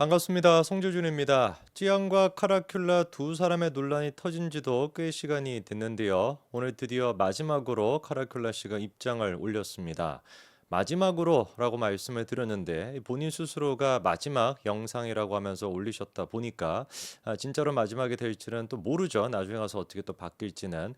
반갑습니다. 송재준입니다. 찌양과 카라큘라 두 사람의 논란이 터진 지도 꽤 시간이 됐는데요. 오늘 드디어 마지막으로 카라큘라 씨가 입장을 올렸습니다. 마지막으로라고 말씀을 드렸는데 본인 스스로가 마지막 영상이라고 하면서 올리셨다 보니까 진짜로 마지막이 될지는 또 모르죠. 나중에 가서 어떻게 또 바뀔지는.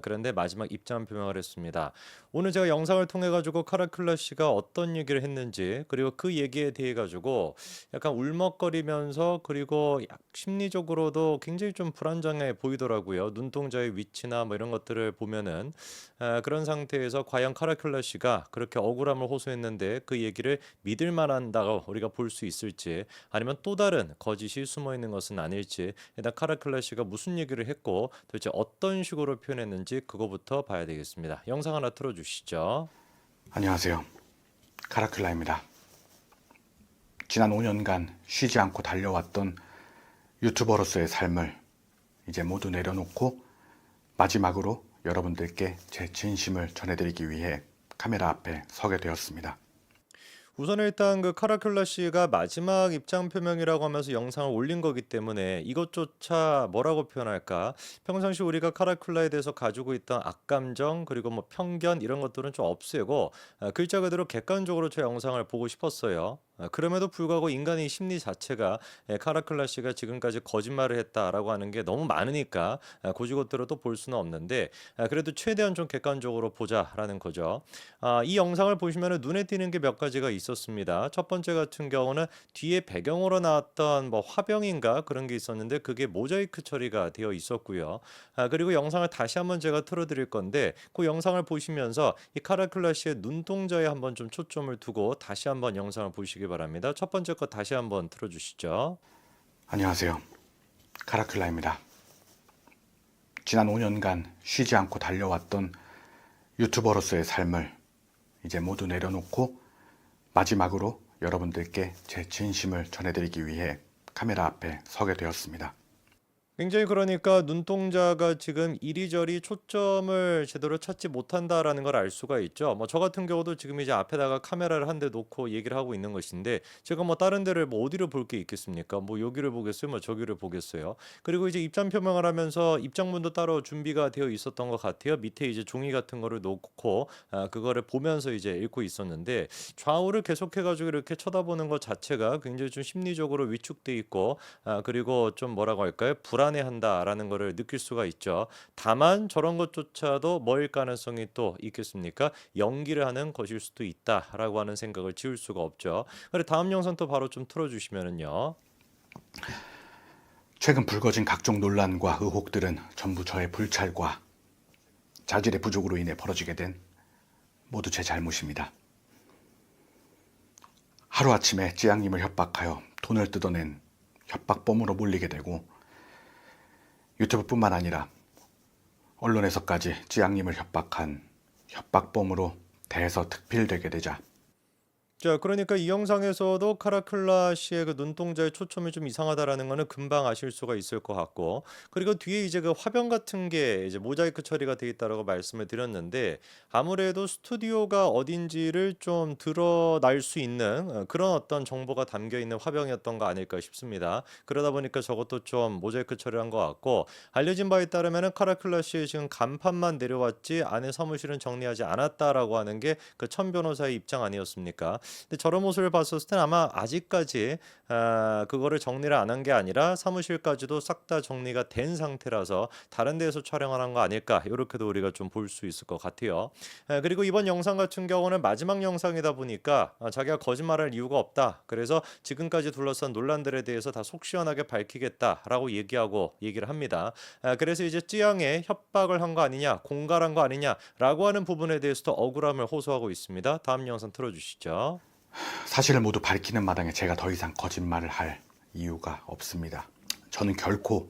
그런데 마지막 입장 표명을 했습니다. 오늘 제가 영상을 통해 가지고 카라큘라 씨가 어떤 얘기를 했는지 그리고 그 얘기에 대해 가지고 약간 울먹거리면서 그리고 심리적으로도 굉장히 좀 불안정해 보이더라고요. 눈동자의 위치나 뭐 이런 것들을 보면은 그런 상태에서 과연 카라큘라 씨가 그렇게 억울함을 호소했는데 그 얘기를 믿을 만한다고 우리가 볼 수 있을지 아니면 또 다른 거짓이 숨어 있는 것은 아닐지 일단 카라큘라 씨가 무슨 얘기를 했고 도대체 어떤 식으로 표현했는지 그거부터 봐야 되겠습니다. 영상 하나 틀어주시죠. 안녕하세요. 카라큘라입니다. 지난 5년간 쉬지 않고 달려왔던 유튜버로서의 삶을 이제 모두 내려놓고 마지막으로 여러분들께 제 진심을 전해드리기 위해 카메라 앞에 서게 되었습니다. 우선 일단 그 카라큘라 씨가 마지막 입장 표명이라고 하면서 영상을 올린 거기 때문에 이것조차 뭐라고 표현할까? 평상시 우리가 카라큘라에 대해서 가지고 있던 악감정 그리고 뭐 편견 이런 것들은 좀 없애고 글자 그대로 객관적으로 저 영상을 보고 싶었어요. 그럼에도 불구하고 인간의 심리 자체가 카라큘라 씨가 지금까지 거짓말을 했다라고 하는 게 너무 많으니까 고지고대로 또 볼 수는 없는데 그래도 최대한 좀 객관적으로 보자라는 거죠. 이 영상을 보시면 눈에 띄는 게 몇 가지가 있었습니다. 첫 번째 같은 경우는 뒤에 배경으로 나왔던 뭐 화병인가 그런 게 있었는데 그게 모자이크 처리가 되어 있었고요. 그리고 영상을 다시 한번 제가 틀어드릴 건데 그 영상을 보시면서 이 카라큘라 씨의 눈동자에 한번 좀 초점을 두고 다시 한번 영상을 보시기 바랍니다. 첫 번째 거 다시 한번 틀어주시죠. 안녕하세요. 카라큘라입니다. 지난 5년간 쉬지 않고 달려왔던 유튜버로서의 삶을 이제 모두 내려놓고 마지막으로 여러분들께 제 진심을 전해드리기 위해 카메라 앞에 서게 되었습니다. 굉장히 그러니까 눈동자가 지금 이리저리 초점을 제대로 찾지 못한다라는 걸 알 수가 있죠. 뭐 저 같은 경우도 지금 이제 앞에다가 카메라를 한 대 놓고 얘기를 하고 있는 것인데 제가 뭐 다른 데를 뭐 어디를 볼 게 있겠습니까? 뭐 여기를 보겠어요, 뭐 저기를 보겠어요. 그리고 이제 입장 표명을 하면서 입장문도 따로 준비가 되어 있었던 것 같아요. 밑에 이제 종이 같은 거를 놓고 그거를 보면서 이제 읽고 있었는데 좌우를 계속해가지고 이렇게 쳐다보는 것 자체가 굉장히 좀 심리적으로 위축돼 있고 그리고 좀 뭐라고 할까요? 불안해한다라는 거를 느낄 수가 있죠. 다만 저런 것조차도 뭐일 가능성이 또 있겠습니까? 연기를 하는 것일 수도 있다라고 하는 생각을 지울 수가 없죠. 그래 다음 영상 또 바로 좀 틀어주시면은요. 최근 불거진 각종 논란과 의혹들은 전부 저의 불찰과 자질의 부족으로 인해 벌어지게 된 모두 제 잘못입니다. 하루아침에 찌양님을 협박하여 돈을 뜯어낸 협박범으로 몰리게 되고 유튜브뿐만 아니라 언론에서까지 찌양님을 협박한 협박범으로 대서특필되게 되자 자, 그러니까 이 영상에서도 카라큘라 씨의 그 눈동자의 초점이 좀 이상하다라는 거는 금방 아실 수가 있을 것 같고, 그리고 뒤에 이제 그 화병 같은 게 이제 모자이크 처리가 돼 있다라고 말씀을 드렸는데, 아무래도 스튜디오가 어딘지를 좀 드러날 수 있는 그런 어떤 정보가 담겨 있는 화병이었던 거 아닐까 싶습니다. 그러다 보니까 저것도 좀 모자이크 처리한 것 같고, 알려진 바에 따르면은 카라큘라 씨의 지금 간판만 내려왔지 안에 사무실은 정리하지 않았다라고 하는 게 그 천 변호사의 입장 아니었습니까? 근데 저런 모습을 봤었을 땐 아마 아직까지 그거를 정리를 안 한 게 아니라 사무실까지도 싹 다 정리가 된 상태라서 다른 데에서 촬영을 한 거 아닐까 이렇게도 우리가 좀 볼 수 있을 것 같아요. 그리고 이번 영상 같은 경우는 마지막 영상이다 보니까 자기가 거짓말할 이유가 없다. 그래서 지금까지 둘러싼 논란들에 대해서 다 속 시원하게 밝히겠다라고 얘기를 합니다. 그래서 이제 찌양에 협박을 한 거 아니냐, 공갈한 거 아니냐라고 하는 부분에 대해서도 억울함을 호소하고 있습니다. 다음 영상 틀어주시죠. 사실을 모두 밝히는 마당에 제가 더 이상 거짓말을 할 이유가 없습니다. 저는 결코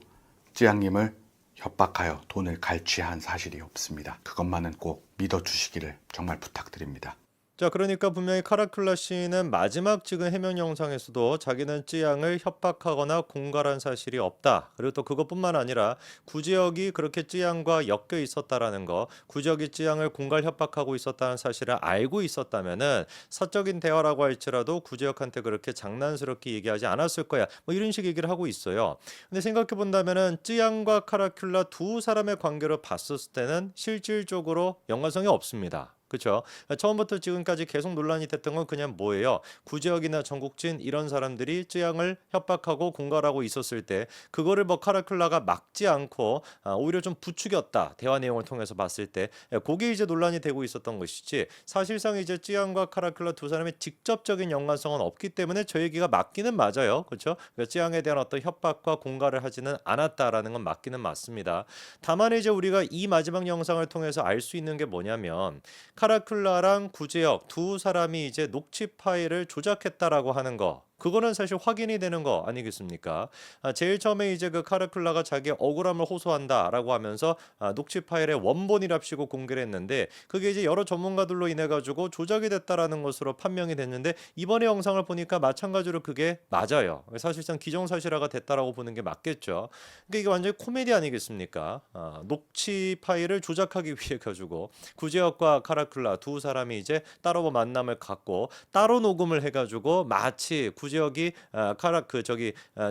찌양님을 협박하여 돈을 갈취한 사실이 없습니다. 그것만은 꼭 믿어주시기를 정말 부탁드립니다. 자, 그러니까 분명히 카라클라 씨는 마지막 지금 해명 영상에서도 자기는 쯔양을 협박하거나 공갈한 사실이 없다. 그리고 또 그것뿐만 아니라 구지혁이 그렇게 쯔양과 엮여 있었다라는 거, 구지혁이 쯔양을 공갈 협박하고 있었다는 사실을 알고 있었다면은 사적인 대화라고 할지라도 구지혁한테 그렇게 장난스럽게 얘기하지 않았을 거야. 뭐 이런 식 얘기를 하고 있어요. 근데 생각해 본다면은 쯔양과 카라큘라 두 사람의 관계로 봤었을 때는 실질적으로 연관성이 없습니다. 그렇죠? 처음부터 지금까지 계속 논란이 됐던 건 그냥 뭐예요? 구지혁이나 정국진 이런 사람들이 쯔양을 협박하고 공갈하고 있었을 때 그거를 뭐 카라클라가 막지 않고 오히려 좀 부추겼다. 대화 내용을 통해서 봤을 때 그게 이제 논란이 되고 있었던 것이지 사실상 이제 쯔양과 카라클라 두 사람의 직접적인 연관성은 없기 때문에 저 얘기가 맞기는 맞아요. 그렇죠? 그러니까 쯔양에 대한 어떤 협박과 공갈을 하지는 않았다라는 건 맞기는 맞습니다. 다만 이제 우리가 이 마지막 영상을 통해서 알 수 있는 게 뭐냐면 카라클라랑 구제혁 두 사람이 이제 녹취 파일을 조작했다라고 하는 거. 그거는 사실 확인이 되는 거 아니겠습니까? 제일 처음에 이제 그 카라클라가 자기 억울함을 호소한다라고 하면서 녹취 파일의 원본이랍시고 공개를 했는데 그게 이제 여러 전문가들로 인해 가지고 조작이 됐다라는 것으로 판명이 됐는데 이번에 영상을 보니까 마찬가지로 그게 맞아요. 사실상 기정사실화가 됐다라고 보는 게 맞겠죠. 그러니까 이게 완전히 코미디 아니겠습니까? 녹취 파일을 조작하기 위해 가지고 구제혁과 카라클라 두 사람이 이제 따로 뭐 만남을 갖고 따로 녹음을 해가지고 마치 구제혁이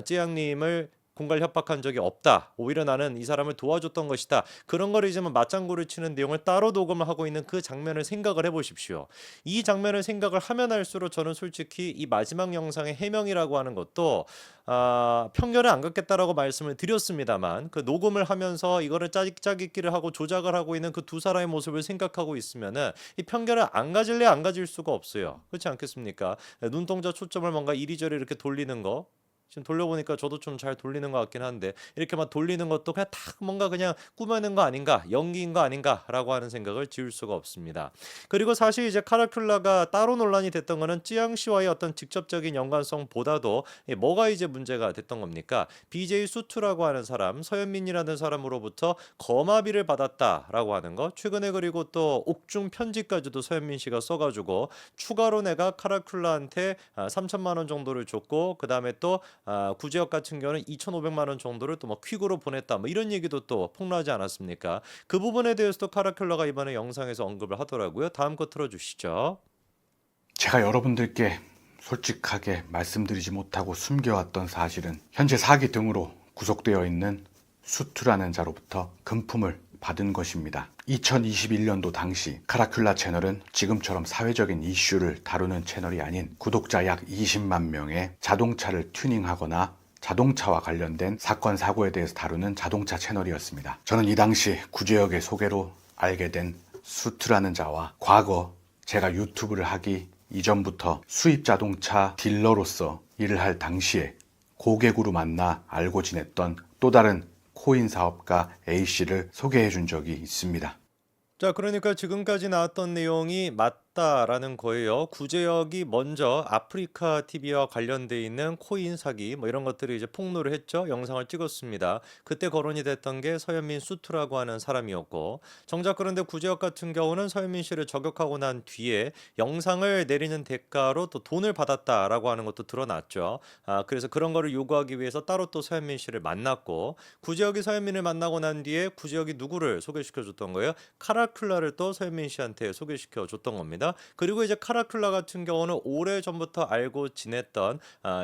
찌양님을 공갈 협박한 적이 없다. 오히려 나는 이 사람을 도와줬던 것이다. 그런 거를 이제 뭐 맞장구를 치는 내용을 따로 녹음을 하고 있는 그 장면을 생각을 해보십시오. 이 장면을 생각을 하면 할수록 저는 솔직히 이 마지막 영상의 해명이라고 하는 것도 편견을 안 갖겠다라고 말씀을 드렸습니다만 그 녹음을 하면서 이거를 짜깁기를 하고 조작을 하고 있는 그 두 사람의 모습을 생각하고 있으면은 이 편견을 안 가질래 안 가질 수가 없어요. 그렇지 않겠습니까? 눈동자 초점을 뭔가 이리저리 이렇게 돌리는 거 지금 돌려보니까 저도 좀 잘 돌리는 것 같긴 한데 이렇게 막 돌리는 것도 그냥 딱 뭔가 그냥 꾸며낸 거 아닌가 연기인 거 아닌가라고 하는 생각을 지울 수가 없습니다. 그리고 사실 이제 카라큘라가 따로 논란이 됐던 거는 찌양 씨와의 어떤 직접적인 연관성보다도 뭐가 이제 문제가 됐던 겁니까? BJ 수투라고 하는 사람 서현민이라는 사람으로부터 거마비를 받았다라고 하는 거 최근에 그리고 또 옥중 편지까지도 서현민 씨가 써가지고 추가로 내가 카라큘라한테 3천만 원 정도를 줬고 그 다음에 또 구제역 같은 경우는 2,500만 원 정도를 또 뭐 퀵으로 보냈다. 뭐 이런 얘기도 또 폭로하지 않았습니까? 그 부분에 대해서도 카라큘라가 이번에 영상에서 언급을 하더라고요. 다음 거 틀어주시죠. 제가 여러분들께 솔직하게 말씀드리지 못하고 숨겨왔던 사실은 현재 사기 등으로 구속되어 있는 수투라는 자로부터 금품을 받은 것입니다. 2021년도 당시 카라큘라 채널은 지금처럼 사회적인 이슈를 다루는 채널이 아닌 구독자 약 20만 명의 자동차를 튜닝하거나 자동차와 관련된 사건 사고에 대해서 다루는 자동차 채널이었습니다. 저는 이 당시 구제역의 소개로 알게 된 수트라는 자와 과거 제가 유튜브를 하기 이전부터 수입 자동차 딜러로서 일을 할 당시에 고객으로 만나 알고 지냈던 또 다른 코인 사업가 A씨를 소개해 준 적이 있습니다. 자, 그러니까 지금까지 나왔던 내용이 맞다라는 거예요. 구제혁이 먼저 아프리카 TV와 관련돼 있는 코인 사기 뭐 이런 것들을 이제 폭로를 했죠. 영상을 찍었습니다. 그때 거론이 됐던 게 서현민 수투라고 하는 사람이었고 정작 그런데 구제혁 같은 경우는 서현민 씨를 저격하고 난 뒤에 영상을 내리는 대가로 또 돈을 받았다라고 하는 것도 드러났죠. 그래서 그런 거를 요구하기 위해서 따로 또 서현민 씨를 만났고 구제혁이 서현민을 만나고 난 뒤에 구제혁이 누구를 소개시켜 줬던 거예요? 카라큘라를 또 서현민 씨한테 소개시켜 줬던 겁니다. 그리고 이제 카라큘라 같은 경우는 오래 전부터 알고 지냈던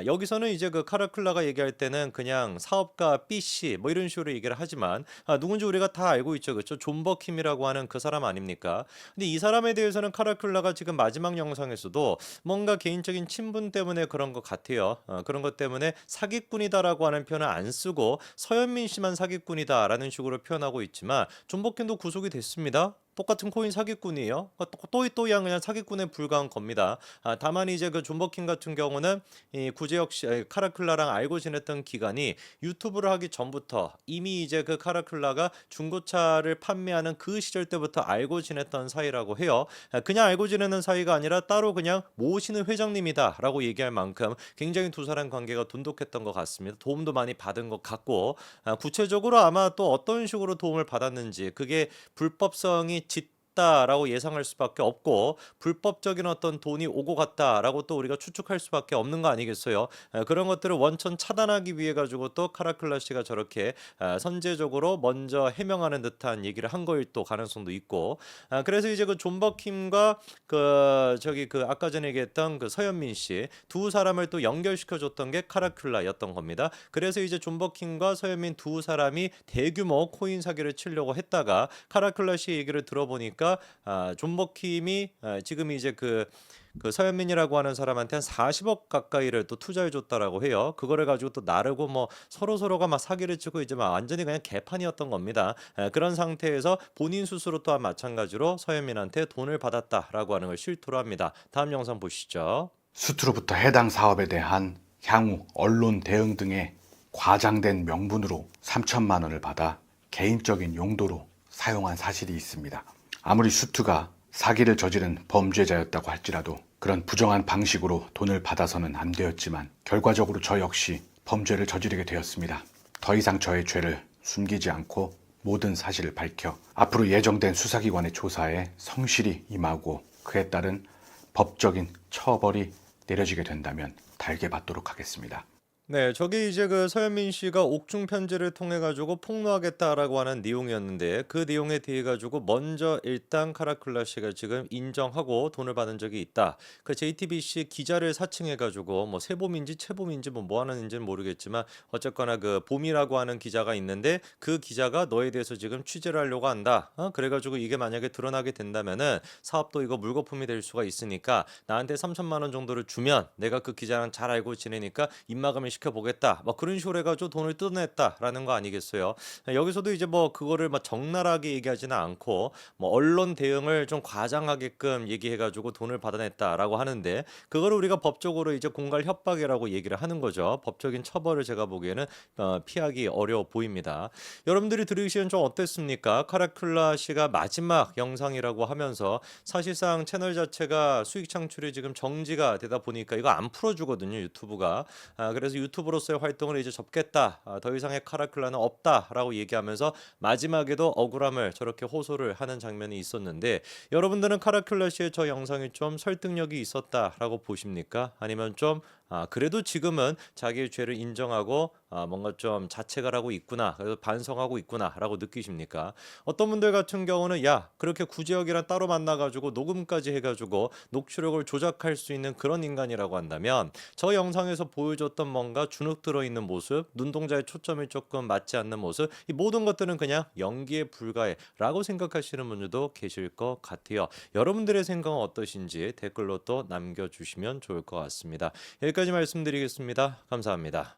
여기서는 이제 그 카라큘라가 얘기할 때는 그냥 사업가 B 씨 뭐 이런 식으로 얘기를 하지만 누군지 우리가 다 알고 있죠, 그렇죠? 존 버킴이라고 하는 그 사람 아닙니까? 근데 이 사람에 대해서는 카라큘라가 지금 마지막 영상에서도 뭔가 개인적인 친분 때문에 그런 것 같아요. 그런 것 때문에 사기꾼이다라고 하는 표현을 안 쓰고 서현민 씨만 사기꾼이다라는 식으로 표현하고 있지만 존 버킴도 구속이 됐습니다. 똑같은 코인 사기꾼이에요. 또이또이한 그냥 사기꾼에 불과한 겁니다. 다만 이제 그 존 버킨 같은 경우는 이 구제혁 씨, 카라큘라랑 알고 지냈던 기간이 유튜브를 하기 전부터 이미 이제 그 카라큘라가 중고차를 판매하는 그 시절 때부터 알고 지냈던 사이라고 해요. 그냥 알고 지내는 사이가 아니라 따로 그냥 모시는 회장님이다라고 얘기할 만큼 굉장히 두 사람 관계가 돈독했던 것 같습니다. 도움도 많이 받은 것 같고 구체적으로 아마 또 어떤 식으로 도움을 받았는지 그게 불법성이 있었다라고 예상할 수밖에 없고 불법적인 어떤 돈이 오고 갔다라고 또 우리가 추측할 수밖에 없는 거 아니겠어요? 그런 것들을 원천 차단하기 위해 가지고 또 카라클라 씨가 저렇게 선제적으로 먼저 해명하는 듯한 얘기를 한 거일 또 가능성도 있고 그래서 이제 그 존 버킴과 그 저기 그 아까 전에 얘기했던 그 서현민 씨 두 사람을 또 연결시켜 줬던 게 카라큘라였던 겁니다. 그래서 이제 존 버킴과 서현민 두 사람이 대규모 코인 사기를 치려고 했다가 카라큘라 씨 얘기를 들어보니까 존 버킴이 지금 이제 그 서현민이라고 하는 사람한테 한 40억 가까이를 또 투자해 줬다라고 해요. 그거를 가지고 또 나르고 뭐 서로가 막 사기를 치고 이제 막 완전히 그냥 개판이었던 겁니다. 그런 상태에서 본인 스스로 또한 마찬가지로 서현민한테 돈을 받았다라고 하는 걸 실토로 합니다. 다음 영상 보시죠. 수트로부터 해당 사업에 대한 향후 언론 대응 등의 과장된 명분으로 3천만 원을 받아 개인적인 용도로 사용한 사실이 있습니다. 아무리 수트가 사기를 저지른 범죄자였다고 할지라도 그런 부정한 방식으로 돈을 받아서는 안 되었지만 결과적으로 저 역시 범죄를 저지르게 되었습니다. 더 이상 저의 죄를 숨기지 않고 모든 사실을 밝혀 앞으로 예정된 수사기관의 조사에 성실히 임하고 그에 따른 법적인 처벌이 내려지게 된다면 달게 받도록 하겠습니다. 네, 저게 이제 그 서현민 씨가 옥중 편지를 통해 가지고 폭로하겠다라고 하는 내용이었는데 그 내용에 대해 가지고 먼저 일단 카라클라 씨가 지금 인정하고 돈을 받은 적이 있다. 그 JTBC 기자를 사칭해 가지고 뭐 세봄인지 채봄인지 뭐 하는지는 모르겠지만 어쨌거나 그 봄이라고 하는 기자가 있는데 그 기자가 너에 대해서 지금 취재를 하려고 한다. 그래 가지고 이게 만약에 드러나게 된다면은 사업도 이거 물거품이 될 수가 있으니까 나한테 3천만 원 정도를 주면 내가 그 기자랑 잘 알고 지내니까 입마감을 시켜보겠다. 뭐 그런 식으로 해가지고 돈을 뜯어냈다라는 거 아니겠어요. 여기서도 이제 뭐 그거를 막 적나라하게 얘기하지는 않고 뭐 언론 대응을 좀 과장하게끔 얘기해가지고 돈을 받아냈다라고 하는데 그거를 우리가 법적으로 이제 공갈 협박이라고 얘기를 하는 거죠. 법적인 처벌을 제가 보기에는 피하기 어려워 보입니다. 여러분들이 들으시면 좀 어땠습니까? 카라큘라 씨가 마지막 영상이라고 하면서 사실상 채널 자체가 수익 창출이 지금 정지가 되다 보니까 이거 안 풀어주거든요, 유튜브가. 그래서 유튜브로서의 활동을 이제 접겠다. 더 이상의 카라클라는 없다라고 얘기하면서 마지막에도 억울함을 저렇게 호소를 하는 장면이 있었는데 여러분들은 카라큘라 씨의 저 영상이 좀 설득력이 있었다라고 보십니까? 아니면 좀 그래도 지금은 자기의 죄를 인정하고 뭔가 좀 자책을 하고 있구나, 그래서 반성하고 있구나라고 느끼십니까? 어떤 분들 같은 경우는 야 그렇게 구제혁이랑 따로 만나가지고 녹음까지 해가지고 녹취록을 조작할 수 있는 그런 인간이라고 한다면 저 영상에서 보여줬던 뭔가 주눅 들어있는 모습, 눈동자의 초점이 조금 맞지 않는 모습, 이 모든 것들은 그냥 연기에 불과해라고 생각하시는 분들도 계실 것 같아요. 여러분들의 생각은 어떠신지 댓글로 또 남겨주시면 좋을 것 같습니다. 여기까지 말씀드리겠습니다. 감사합니다.